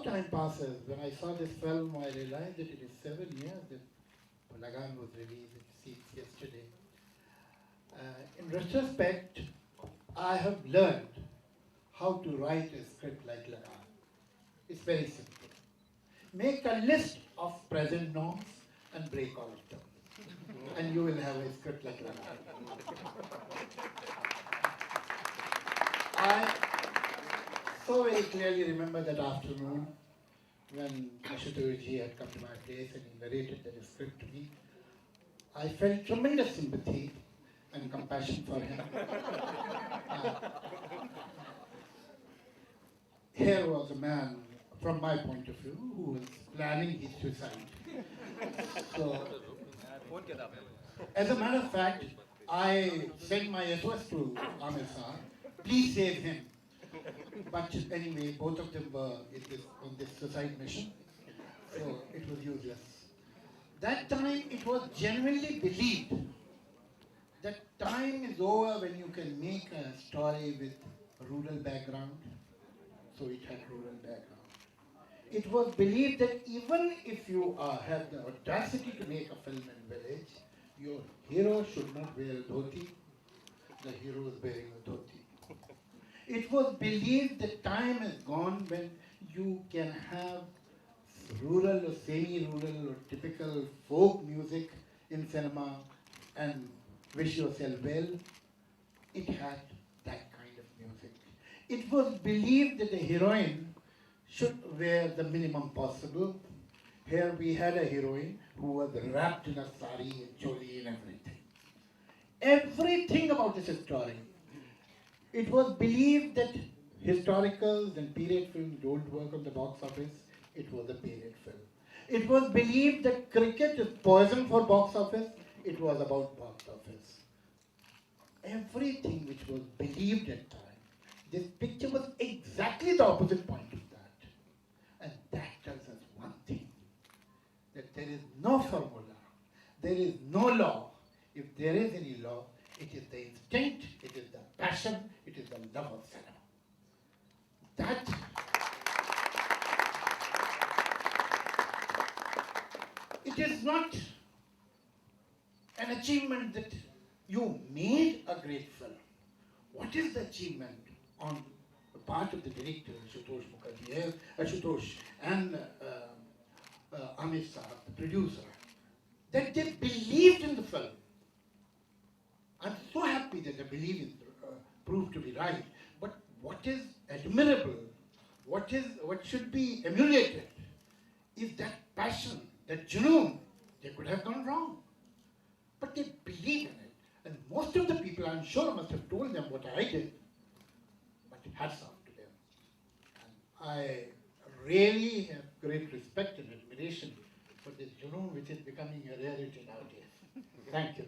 how time passes. When I saw this film, I realized that it is 7 years that Lagaan was released. It seems yesterday. In retrospect, I have learned how to write a script like Lagaan. It's very simple. Make a list of present norms and break all of them. And you will have a script like Lagaan. I so very clearly remember that afternoon when Ashutosh Here had come to my place and he narrated the script to me. I felt tremendous sympathy and compassion for him. Here was a man, from my point of view, who was planning his suicide. So, as a matter of fact, I sent my SOS to Amir Sir, please save him. But anyway, both of them were on this suicide mission, so it was useless. That time it was genuinely believed that time is over when you can make a story with rural background, so it had rural background. It was believed that even if you have the audacity to make a film in village, your hero should not wear a dhoti, the hero is wearing a dhoti. It was believed that time is gone when you can have rural or semi-rural or typical folk music in cinema and wish yourself well. It had that kind of music. It was believed that the heroine should wear the minimum possible. Here we had a heroine who was wrapped in a sari and choli and everything. Everything about this story. It was believed that historicals and period films don't work on the box office. It was a period film. It was believed that cricket is poison for box office. It was about box office. Everything which was believed at time, this picture was exactly the opposite point of that. And that tells us one thing, that there is no formula, there is no law. If there is any law, it is the instinct, it is the passion, it is the love of cinema. That it is not an achievement that you made a great film. What is the achievement on the part of the director, Ashutosh, and Amir Sir, the producer, that they believed in the film. I'm so happy that the belief is proved to be right. But what is admirable, what should be emulated, is that passion, that junoon. They could have gone wrong, but they believe in it. And most of the people, I'm sure, must have told them what I did. But hats off to them. And I really have great respect and admiration for this junoon, which is becoming a rarity nowadays. Thank you.